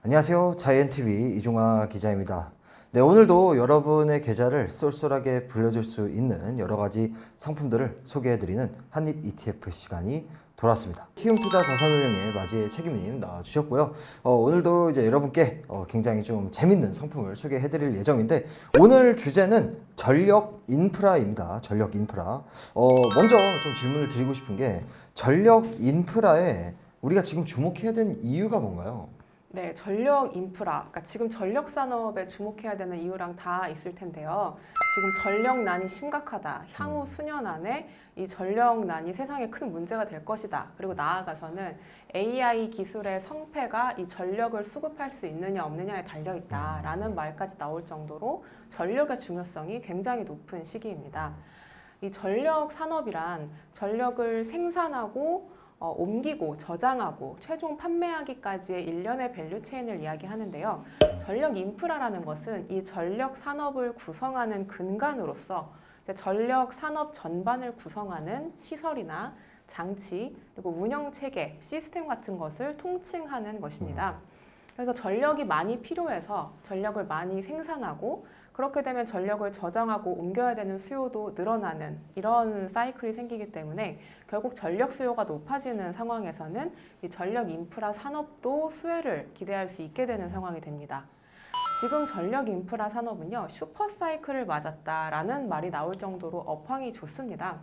안녕하세요. 자이언TV 이종화 기자입니다. 네, 오늘도 여러분의 계좌를 쏠쏠하게 불려줄 수 있는 여러 가지 상품들을 소개해드리는 한입 ETF 시간이 돌아왔습니다. 키움투자 자산운용의 마지의 책임님 나와주셨고요. 오늘도 이제 여러분께 굉장히 좀 재밌는 상품을 소개해드릴 예정인데 오늘 주제는 전력 인프라입니다. 전력 인프라. 먼저 좀 질문을 드리고 싶은 게 전력 인프라에 우리가 지금 주목해야 되는 이유가 뭔가요? 네, 전력 인프라, 그러니까 지금 전력 산업에 주목해야 되는 이유랑 다 있을 텐데요. 지금 전력난이 심각하다. 향후 수년 안에 이 전력난이 세상에 큰 문제가 될 것이다. 그리고 나아가서는 AI 기술의 성패가 이 전력을 수급할 수 있느냐 없느냐에 달려 있다라는 말까지 나올 정도로 전력의 중요성이 굉장히 높은 시기입니다. 이 전력 산업이란 전력을 생산하고 옮기고 저장하고 최종 판매하기까지의 일련의 밸류체인을 이야기하는데요. 전력 인프라라는 것은 이 전력 산업을 구성하는 근간으로서 전력 산업 전반을 구성하는 시설이나 장치 그리고 운영 체계, 시스템 같은 것을 통칭하는 것입니다. 그래서 전력이 많이 필요해서 전력을 많이 생산하고 그렇게 되면 전력을 저장하고 옮겨야 되는 수요도 늘어나는 이런 사이클이 생기기 때문에 결국 전력 수요가 높아지는 상황에서는 이 전력 인프라 산업도 수혜를 기대할 수 있게 되는 상황이 됩니다. 지금 전력 인프라 산업은요, 슈퍼 사이클을 맞았다라는 말이 나올 정도로 업황이 좋습니다.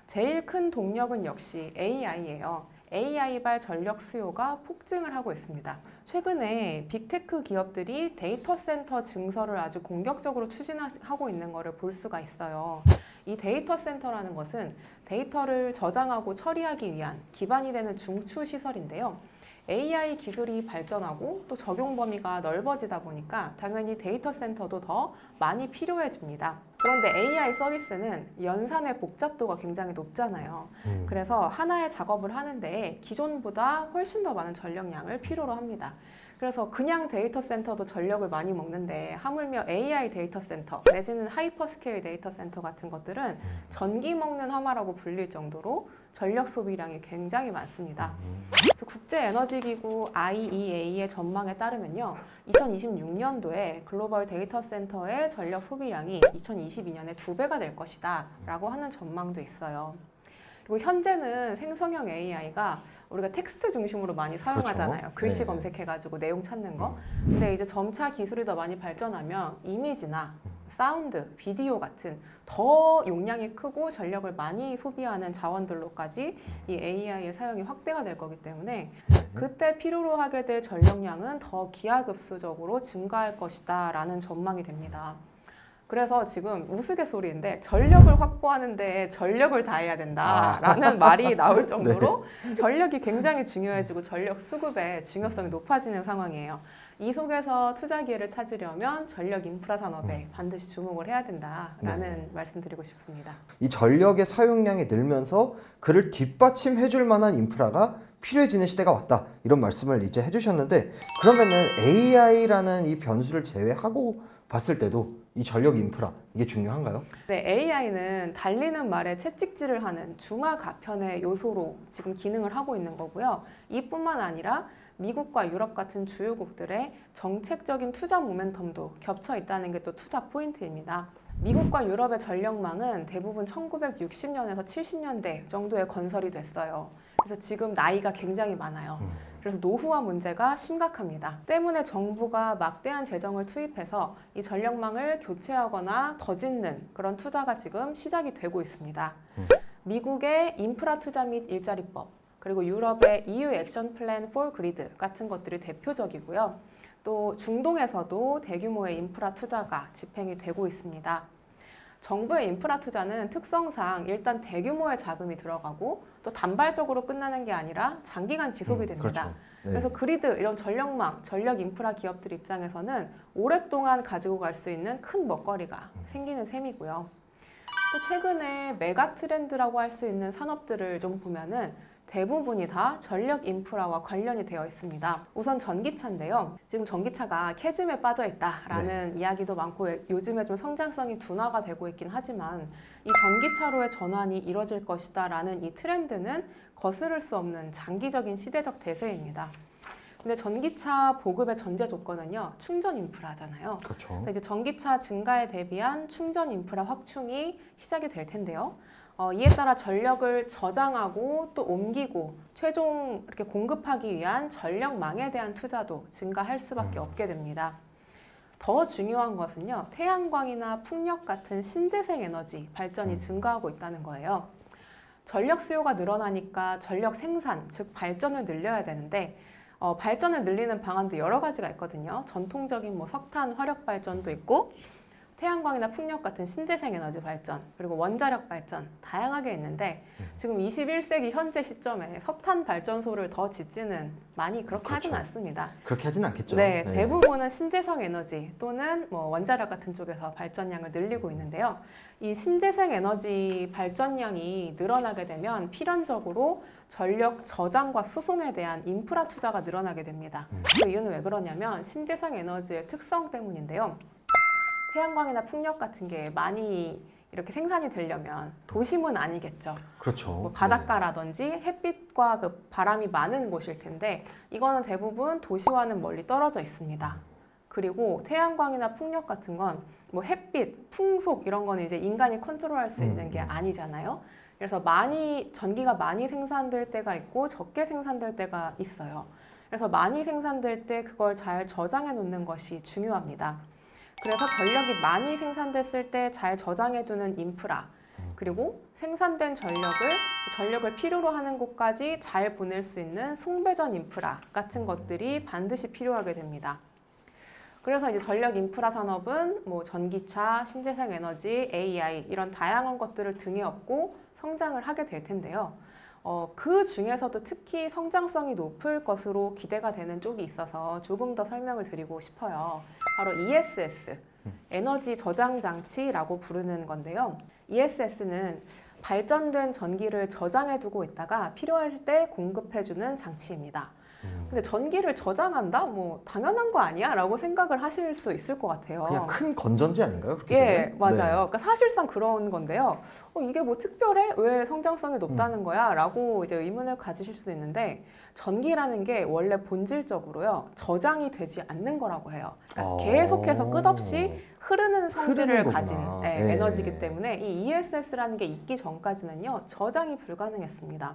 제일 큰 동력은 역시 AI예요. AI발 전력 수요가 폭증을 하고 있습니다. 최근에 빅테크 기업들이 데이터 센터 증설을 아주 공격적으로 추진하고 있는 것을 볼 수가 있어요. 이 데이터 센터라는 것은 데이터를 저장하고 처리하기 위한 기반이 되는 중추 시설인데요. AI 기술이 발전하고 또 적용 범위가 넓어지다 보니까 당연히 데이터 센터도 더 많이 필요해집니다. 그런데 AI 서비스는 연산의 복잡도가 굉장히 높잖아요. 그래서 하나의 작업을 하는데 기존보다 훨씬 더 많은 전력량을 필요로 합니다. 그래서 그냥 데이터 센터도 전력을 많이 먹는데 하물며 AI 데이터 센터 내지는 하이퍼스케일 데이터 센터 같은 것들은 전기 먹는 하마라고 불릴 정도로 전력 소비량이 굉장히 많습니다. 그래서 국제에너지기구 IEA의 전망에 따르면요, 2026년도에 글로벌 데이터 센터의 전력 소비량이 2022년에 2배가 될 것이다 라고 하는 전망도 있어요. 그리고 현재는 생성형 AI가 우리가 텍스트 중심으로 많이 사용하잖아요. 그렇죠. 글씨 네. 검색해가지고 내용 찾는 거. 근데 이제 점차 기술이 더 많이 발전하면 이미지나 사운드, 비디오 같은 더 용량이 크고 전력을 많이 소비하는 자원들로까지 이 AI의 사용이 확대가 될 거기 때문에 그때 필요로 하게 될 전력량은 더 기하급수적으로 증가할 것이다 라는 전망이 됩니다. 그래서 지금 우스갯소리인데 전력을 확보하는데 전력을 다해야 된다라는 말이 나올 정도로 전력이 굉장히 중요해지고 전력 수급의 중요성이 높아지는 상황이에요. 이 속에서 투자 기회를 찾으려면 전력 인프라 산업에 반드시 주목을 해야 된다라는 말씀드리고 싶습니다. 이 전력의 사용량이 늘면서 그를 뒷받침해 줄 만한 인프라가 필요해지는 시대가 왔다. 이런 말씀을 이제 해주셨는데 그러면은 AI라는 이 변수를 제외하고 봤을 때도 이 전력 인프라 이게 중요한가요? 네, AI는 달리는 말에 채찍질을 하는 중화가편의 요소로 지금 기능을 하고 있는 거고요. 이뿐만 아니라 미국과 유럽 같은 주요국들의 정책적인 투자 모멘텀도 겹쳐 있다는 게 또 투자 포인트입니다. 미국과 유럽의 전력망은 대부분 1960년에서 70년대 정도에 건설이 됐어요. 그래서 지금 나이가 굉장히 많아요. 그래서 노후화 문제가 심각합니다. 때문에 정부가 막대한 재정을 투입해서 이 전력망을 교체하거나 더 짓는 그런 투자가 지금 시작이 되고 있습니다. 미국의 인프라 투자 및 일자리법, 그리고 유럽의 EU 액션 플랜 for 그리드 같은 것들이 대표적이고요. 또 중동에서도 대규모의 인프라 투자가 집행이 되고 있습니다. 정부의 인프라 투자는 특성상 일단 대규모의 자금이 들어가고 또 단발적으로 끝나는 게 아니라 장기간 지속이 됩니다. 그렇죠. 네. 그래서 그리드, 이런 전력망, 전력 인프라 기업들 입장에서는 오랫동안 가지고 갈 수 있는 큰 먹거리가 생기는 셈이고요. 또 최근에 메가 트렌드라고 할 수 있는 산업들을 좀 보면은 대부분이 다 전력 인프라와 관련이 되어 있습니다. 우선 전기차인데요. 지금 전기차가 캐즘에 빠져 있다라는 이야기도 많고 요즘에 좀 성장성이 둔화가 되고 있긴 하지만 이 전기차로의 전환이 이뤄질 것이다라는 이 트렌드는 거스를 수 없는 장기적인 시대적 대세입니다. 근데 전기차 보급의 전제 조건은요, 충전 인프라잖아요. 그렇죠. 근데 이제 전기차 증가에 대비한 충전 인프라 확충이 시작이 될 텐데요. 이에 따라 전력을 저장하고 또 옮기고 최종 이렇게 공급하기 위한 전력망에 대한 투자도 증가할 수밖에 없게 됩니다. 더 중요한 것은요, 태양광이나 풍력 같은 신재생 에너지 발전이 증가하고 있다는 거예요. 전력 수요가 늘어나니까 전력 생산, 즉 발전을 늘려야 되는데 발전을 늘리는 방안도 여러 가지가 있거든요. 전통적인 뭐 석탄, 화력 발전도 있고 태양광이나 풍력 같은 신재생 에너지 발전, 그리고 원자력 발전 다양하게 있는데 지금 21세기 현재 시점에 석탄 발전소를 더 짓지는 많이 그렇게 그렇죠. 하진 않습니다. 그렇게 하진 않겠죠. 네, 대부분은 신재생 에너지 또는 뭐 원자력 같은 쪽에서 발전량을 늘리고 있는데요. 이 신재생 에너지 발전량이 늘어나게 되면 필연적으로 전력 저장과 수송에 대한 인프라 투자가 늘어나게 됩니다. 그 이유는 왜 그러냐면 신재생 에너지의 특성 때문인데요. 태양광이나 풍력 같은 게 많이 이렇게 생산이 되려면 도심은 아니겠죠. 그렇죠. 뭐 바닷가라든지 햇빛과 그 바람이 많은 곳일 텐데 이거는 대부분 도시와는 멀리 떨어져 있습니다. 그리고 태양광이나 풍력 같은 건 뭐 햇빛, 풍속 이런 거는 이제 인간이 컨트롤할 수 있는 게 아니잖아요. 그래서 전기가 많이 생산될 때가 있고 적게 생산될 때가 있어요. 그래서 많이 생산될 때 그걸 잘 저장해 놓는 것이 중요합니다. 그래서 전력이 많이 생산됐을 때 잘 저장해두는 인프라, 그리고 생산된 전력을 필요로 하는 곳까지 잘 보낼 수 있는 송배전 인프라 같은 것들이 반드시 필요하게 됩니다. 그래서 이제 전력 인프라 산업은 뭐 전기차, 신재생 에너지, AI 이런 다양한 것들을 등에 업고 성장을 하게 될 텐데요. 그 중에서도 특히 성장성이 높을 것으로 기대가 되는 쪽이 있어서 조금 더 설명을 드리고 싶어요. 바로 ESS, 에너지 저장 장치라고 부르는 건데요. ESS는 발전된 전기를 저장해 두고 있다가 필요할 때 공급해주는 장치입니다. 근데 전기를 저장한다? 뭐 당연한 거 아니야? 라고 생각을 하실 수 있을 것 같아요. 그냥 큰 건전지 아닌가요? 그렇게 예, 되면? 맞아요. 네. 그러니까 사실상 그런 건데요. 이게 뭐 특별해? 왜 성장성이 높다는 거야? 라고 이제 의문을 가지실 수 있는데 전기라는 게 원래 본질적으로요. 저장이 되지 않는 거라고 해요. 그러니까 계속해서 끝없이 흐르는 성질을 흐르는 가진 거구나. 예. 에너지이기 때문에 이 ESS라는 게 있기 전까지는요. 저장이 불가능했습니다.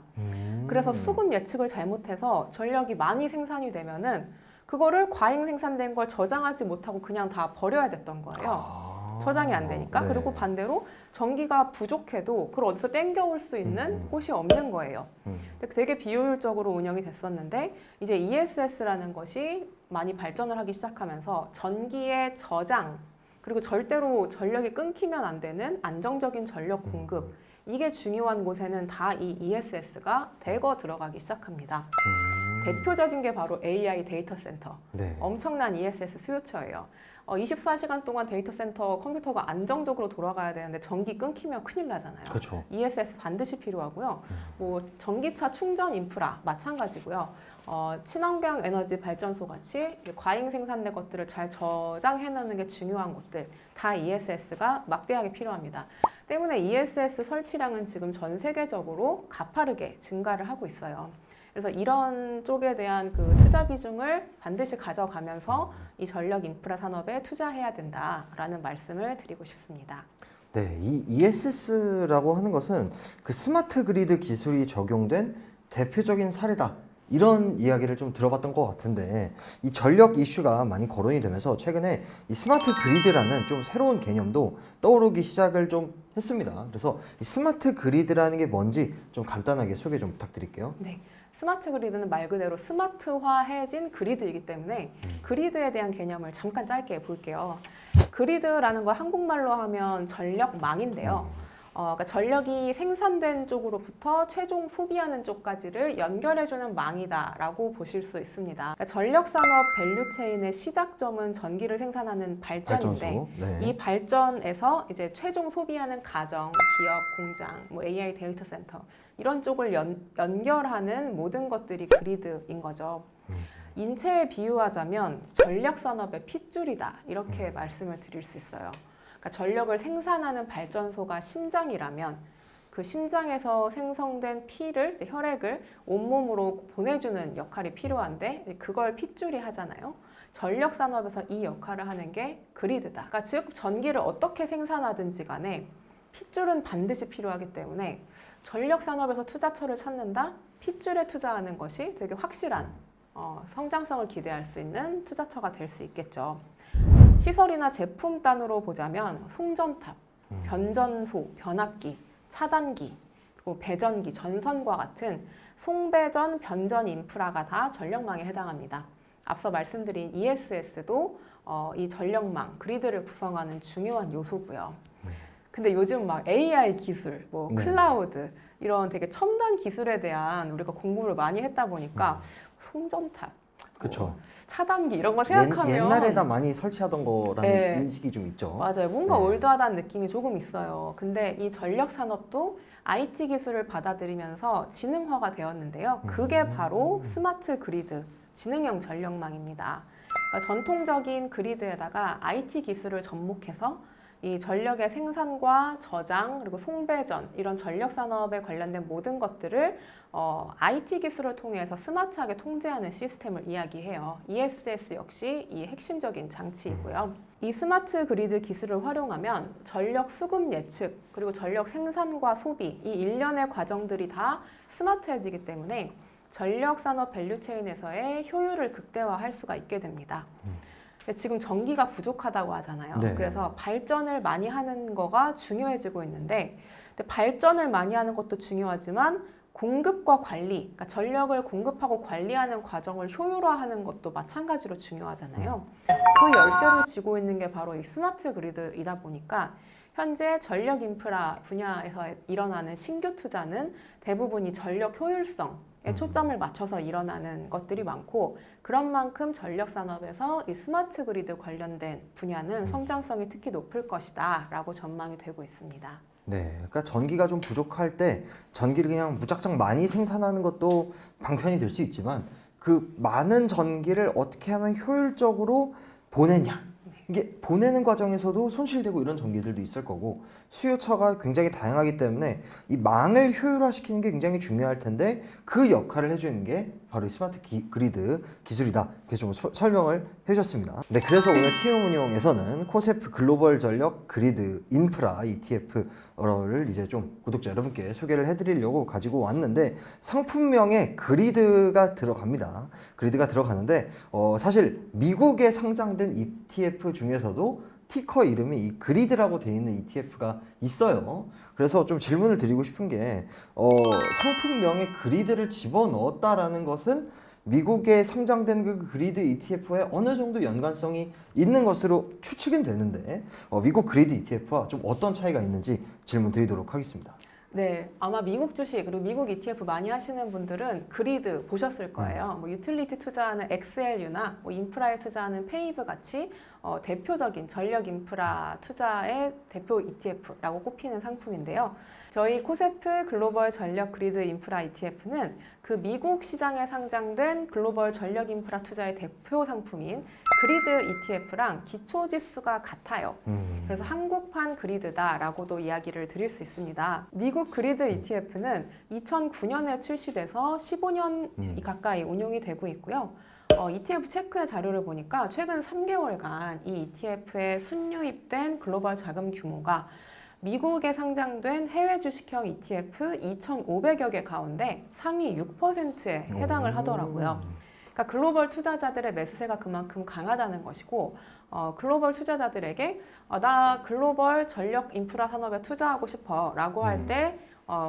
그래서 수급 예측을 잘못해서 전력이 많이 생산이 되면은 그거를 과잉 생산된 걸 저장하지 못하고 그냥 다 버려야 됐던 거예요. 저장이 안 되니까. 네. 그리고 반대로 전기가 부족해도 그걸 어디서 땡겨올 수 있는 곳이 없는 거예요. 근데 되게 비효율적으로 운영이 됐었는데 이제 ESS라는 것이 많이 발전을 하기 시작하면서 전기의 저장 그리고 절대로 전력이 끊기면 안 되는 안정적인 전력 공급 이게 중요한 곳에는 다 이 ESS가 대거 들어가기 시작합니다. 대표적인 게 바로 AI 데이터 센터. 네. 엄청난 ESS 수요처예요. 24시간 동안 데이터 센터 컴퓨터가 안정적으로 돌아가야 되는데 전기 끊기면 큰일 나잖아요. 그렇죠. ESS 반드시 필요하고요. 뭐 전기차 충전 인프라 마찬가지고요. 친환경 에너지 발전소 같이 과잉 생산된 것들을 잘 저장해 놓는 게 중요한 곳들 다 ESS가 막대하게 필요합니다. 때문에 ESS 설치량은 지금 전 세계적으로 가파르게 증가를 하고 있어요. 그래서 이런 쪽에 대한 그 투자 비중을 반드시 가져가면서 이 전력 인프라 산업에 투자해야 된다라는 말씀을 드리고 싶습니다. 네, 이 ESS라고 하는 것은 그 스마트 그리드 기술이 적용된 대표적인 사례다. 이런 이야기를 좀 들어봤던 것 같은데 이 전력 이슈가 많이 거론이 되면서 최근에 이 스마트 그리드라는 좀 새로운 개념도 떠오르기 시작을 좀 했습니다. 그래서 이 스마트 그리드라는 게 뭔지 좀 간단하게 소개 좀 부탁드릴게요. 네. 스마트 그리드는 말 그대로 스마트화해진 그리드이기 때문에 그리드에 대한 개념을 잠깐 짧게 볼게요. 그리드라는 거 한국말로 하면 전력망인데요. 그러니까 전력이 생산된 쪽으로부터 최종 소비하는 쪽까지를 연결해주는 망이다라고 보실 수 있습니다. 그러니까 전력산업 밸류체인의 시작점은 전기를 생산하는 발전인데 네. 이 발전에서 이제 최종 소비하는 가정, 기업, 공장, 뭐 AI 데이터 센터 이런 쪽을 연결하는 모든 것들이 그리드인 거죠. 인체에 비유하자면 전력산업의 핏줄이다 이렇게 말씀을 드릴 수 있어요. 그러니까 전력을 생산하는 발전소가 심장이라면 그 심장에서 생성된 피를, 이제 혈액을 온몸으로 보내주는 역할이 필요한데 그걸 핏줄이 하잖아요. 전력 산업에서 이 역할을 하는 게 그리드다. 그러니까 즉 전기를 어떻게 생산하든지 간에 핏줄은 반드시 필요하기 때문에 전력 산업에서 투자처를 찾는다. 핏줄에 투자하는 것이 되게 확실한 성장성을 기대할 수 있는 투자처가 될 수 있겠죠. 시설이나 제품 단으로 보자면 송전탑, 변전소, 변압기, 차단기, 그리고 배전기, 전선과 같은 송배전, 변전 인프라가 다 전력망에 해당합니다. 앞서 말씀드린 ESS도 이 전력망, 그리드를 구성하는 중요한 요소고요. 근데 요즘 막 AI 기술, 뭐 클라우드 이런 되게 첨단 기술에 대한 우리가 공부를 많이 했다 보니까 송전탑, 그렇죠. 차단기 이런 거 생각하면 옛날에나 많이 설치하던 거라는 네. 인식이 좀 있죠. 맞아요. 뭔가 네. 올드하다는 느낌이 조금 있어요. 근데 이 전력 산업도 IT 기술을 받아들이면서 지능화가 되었는데요. 그게 바로 스마트 그리드, 지능형 전력망입니다. 그러니까 전통적인 그리드에다가 IT 기술을 접목해서 이 전력의 생산과 저장 그리고 송배전 이런 전력 산업에 관련된 모든 것들을 IT 기술을 통해서 스마트하게 통제하는 시스템을 이야기해요. ESS 역시 이 핵심적인 장치이고요. 이 스마트 그리드 기술을 활용하면 전력 수급 예측 그리고 전력 생산과 소비 이 일련의 과정들이 다 스마트해지기 때문에 전력 산업 밸류체인에서의 효율을 극대화할 수가 있게 됩니다. 지금 전기가 부족하다고 하잖아요. 네. 그래서 발전을 많이 하는 거가 중요해지고 있는데 근데 발전을 많이 하는 것도 중요하지만 공급과 관리, 그러니까 전력을 공급하고 관리하는 과정을 효율화하는 것도 마찬가지로 중요하잖아요. 그 열쇠를 쥐고 있는 게 바로 이 스마트 그리드이다 보니까 현재 전력 인프라 분야에서 일어나는 신규 투자는 대부분이 전력 효율성에 초점을 맞춰서 일어나는 것들이 많고 그런 만큼 전력 산업에서 이 스마트 그리드 관련된 분야는 성장성이 특히 높을 것이다 라고 전망이 되고 있습니다. 네, 그러니까 전기가 좀 부족할 때 전기를 그냥 무작정 많이 생산하는 것도 방편이 될 수 있지만 그 많은 전기를 어떻게 하면 효율적으로 보내냐 이게 보내는 과정에서도 손실되고 이런 전기들도 있을 거고 수요처가 굉장히 다양하기 때문에 이 망을 효율화시키는 게 굉장히 중요할 텐데 그 역할을 해주는 게 바로 이 스마트 그리드 기술이다. 그래서 좀 설명을 해주셨습니다. 네, 그래서 오늘 키움운용에서는 코세프 글로벌 전력 그리드 인프라 ETF를 이제 좀 구독자 여러분께 소개를 해드리려고 가지고 왔는데 상품명에 그리드가 들어갑니다. 그리드가 들어가는데 사실 미국에 상장된 ETF 중에서도 티커 이름이 이 그리드라고 되어 있는 ETF가 있어요. 그래서 좀 질문을 드리고 싶은 게 상품명에 그리드를 집어넣었다라는 것은 미국에 상장된 그 그리드 ETF에 어느 정도 연관성이 있는 것으로 추측은 되는데 미국 그리드 ETF와 좀 어떤 차이가 있는지 질문 드리도록 하겠습니다. 네, 아마 미국 주식 그리고 미국 ETF 많이 하시는 분들은 그리드 보셨을 거예요. 뭐 유틸리티 투자하는 XLU나 뭐 인프라에 투자하는 페이브 같이 대표적인 전력 인프라 투자의 대표 ETF라고 꼽히는 상품인데요. 저희 코세프 글로벌 전력 그리드 인프라 ETF는 그 미국 시장에 상장된 글로벌 전력 인프라 투자의 대표 상품인 그리드 ETF랑 기초 지수가 같아요. 그래서 한국판 그리드다라고도 이야기를 드릴 수 있습니다. 미국 그리드 ETF는 2009년에 출시돼서 15년 가까이 운용이 되고 있고요. ETF 체크의 자료를 보니까 최근 3개월간 이 ETF에 순유입된 글로벌 자금 규모가 미국에 상장된 해외 주식형 ETF 2,500여 개 가운데 상위 6%에 해당을 하더라고요. 그러니까 글로벌 투자자들의 매수세가 그만큼 강하다는 것이고 글로벌 투자자들에게 나 글로벌 전력 인프라 산업에 투자하고 싶어 라고 할 때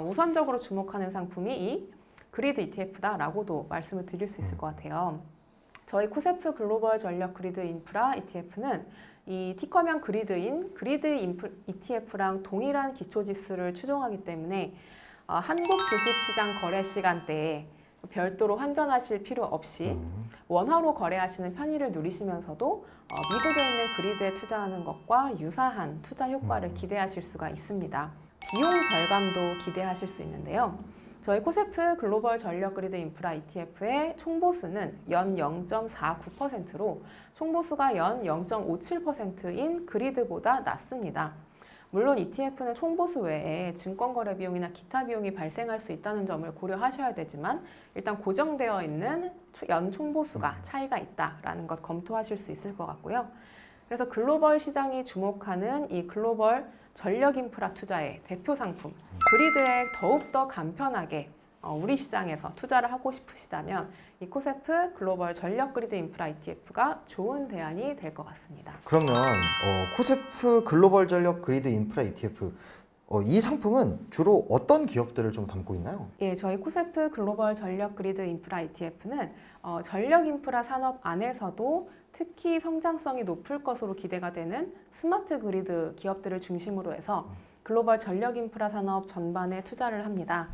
우선적으로 주목하는 상품이 이 그리드 ETF다라고도 말씀을 드릴 수 있을 것 같아요. 저희 코세프 글로벌 전력 그리드 인프라 ETF는 이 티커명 그리드인 그리드 ETF랑 동일한 기초지수를 추종하기 때문에 한국 주식시장 거래 시간대에 별도로 환전하실 필요 없이 원화로 거래하시는 편의를 누리시면서도 미국에 있는 그리드에 투자하는 것과 유사한 투자 효과를 기대하실 수가 있습니다. 비용 절감도 기대하실 수 있는데요. 저희 코세프 글로벌 전력 그리드 인프라 ETF의 총보수는 연 0.49%로 총보수가 연 0.57%인 그리드보다 낮습니다. 물론 ETF는 총보수 외에 증권거래 비용이나 기타 비용이 발생할 수 있다는 점을 고려하셔야 되지만 일단 고정되어 있는 연 총보수가 차이가 있다라는 것 검토하실 수 있을 것 같고요. 그래서 글로벌 시장이 주목하는 이 글로벌 전력 인프라 투자의 대표 상품 그리드에 더욱더 간편하게 우리 시장에서 투자를 하고 싶으시다면 이 코세프 글로벌 전력 그리드 인프라 ETF가 좋은 대안이 될 것 같습니다. 그러면 코세프 글로벌 전력 그리드 인프라 ETF 이 상품은 주로 어떤 기업들을 좀 담고 있나요? 예, 저희 코세프 글로벌 전력 그리드 인프라 ETF는 전력 인프라 산업 안에서도 특히 성장성이 높을 것으로 기대가 되는 스마트 그리드 기업들을 중심으로 해서 글로벌 전력 인프라 산업 전반에 투자를 합니다.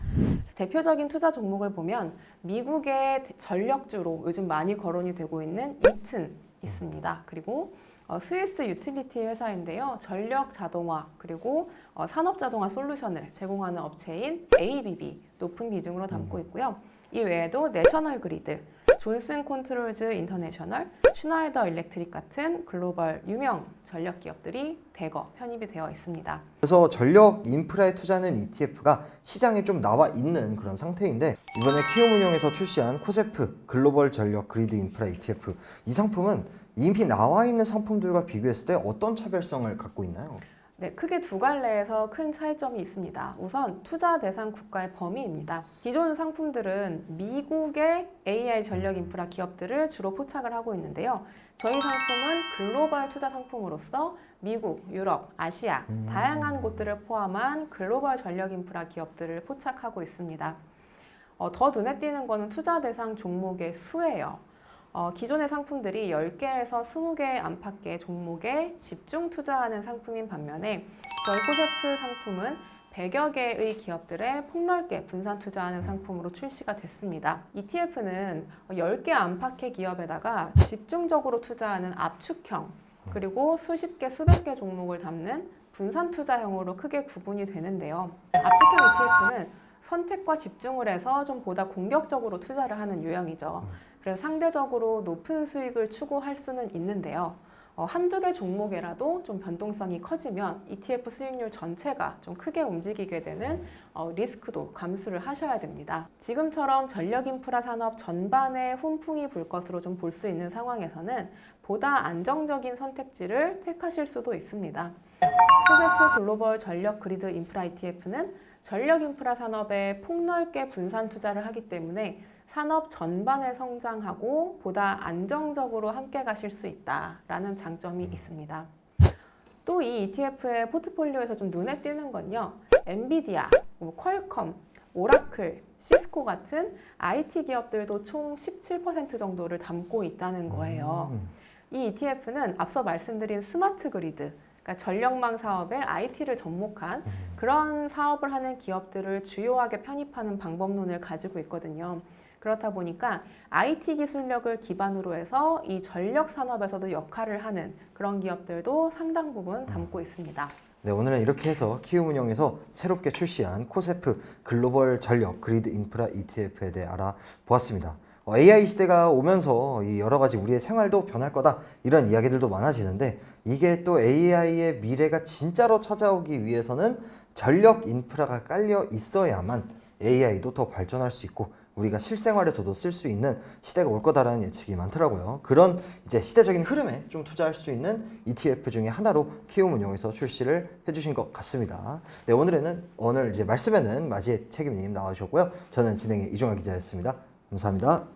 대표적인 투자 종목을 보면 미국의 전력주로 요즘 많이 거론이 되고 있는 이튼 있습니다. 그리고 스위스 유틸리티 회사인데요. 전력 자동화 그리고 산업 자동화 솔루션을 제공하는 업체인 ABB 높은 비중으로 담고 있고요. 이 외에도 내셔널 그리드, 존슨 컨트롤즈 인터내셔널, 슈나이더 일렉트릭 같은 글로벌 유명 전력 기업들이 대거 편입이 되어 있습니다. 그래서 전력 인프라에 투자하는 ETF가 시장에 좀 나와 있는 그런 상태인데 이번에 키움운용에서 출시한 코세프 글로벌 전력 그리드 인프라 ETF 이 상품은 이미 나와 있는 상품들과 비교했을 때 어떤 차별성을 갖고 있나요? 네, 크게 두 갈래에서 큰 차이점이 있습니다. 우선 투자 대상 국가의 범위입니다. 기존 상품들은 미국의 AI 전력 인프라 기업들을 주로 포착을 하고 있는데요. 저희 상품은 글로벌 투자 상품으로서 미국, 유럽, 아시아 다양한 곳들을 포함한 글로벌 전력 인프라 기업들을 포착하고 있습니다. 더 눈에 띄는 거는 투자 대상 종목의 수예요. 기존의 상품들이 10개에서 20개 안팎의 종목에 집중 투자하는 상품인 반면에 저희 코세프 상품은 100여 개의 기업들에 폭넓게 분산 투자하는 상품으로 출시가 됐습니다. ETF는 10개 안팎의 기업에다가 집중적으로 투자하는 압축형 그리고 수십 개, 수백 개 종목을 담는 분산 투자형으로 크게 구분이 되는데요. 압축형 ETF는 선택과 집중을 해서 좀 보다 공격적으로 투자를 하는 유형이죠. 그래서 상대적으로 높은 수익을 추구할 수는 있는데요. 한두 개 종목이라도 좀 변동성이 커지면 ETF 수익률 전체가 좀 크게 움직이게 되는 리스크도 감수를 하셔야 됩니다. 지금처럼 전력 인프라 산업 전반에 훈풍이 불 것으로 좀 볼 수 있는 상황에서는 보다 안정적인 선택지를 택하실 수도 있습니다. 코세프 글로벌 전력 그리드 인프라 ETF는 전력 인프라 산업에 폭넓게 분산 투자를 하기 때문에 산업 전반에 성장하고 보다 안정적으로 함께 가실 수 있다라는 장점이 있습니다. 또 이 ETF의 포트폴리오에서 좀 눈에 띄는 건요. 엔비디아, 퀄컴, 오라클, 시스코 같은 IT 기업들도 총 17% 정도를 담고 있다는 거예요. 이 ETF는 앞서 말씀드린 스마트 그리드, 그러니까 전력망 사업에 IT를 접목한 그런 사업을 하는 기업들을 주요하게 편입하는 방법론을 가지고 있거든요. 그렇다 보니까 IT 기술력을 기반으로 해서 이 전력 산업에서도 역할을 하는 그런 기업들도 상당 부분 담고 있습니다. 네, 오늘은 이렇게 해서 키움운용에서 새롭게 출시한 코세프 글로벌 전력 그리드 인프라 ETF에 대해 알아보았습니다. AI 시대가 오면서 이 여러 가지 우리의 생활도 변할 거다 이런 이야기들도 많아지는데 이게 또 AI의 미래가 진짜로 찾아오기 위해서는 전력 인프라가 깔려 있어야만 AI도 더 발전할 수 있고 우리가 실생활에서도 쓸 수 있는 시대가 올 거다라는 예측이 많더라고요. 그런 이제 시대적인 흐름에 좀 투자할 수 있는 ETF 중에 하나로 키움운용에서 출시를 해주신 것 같습니다. 네, 오늘 이제 말씀에는 마지혜 책임님 나와주셨고요. 저는 진행의 이종화 기자였습니다. 감사합니다.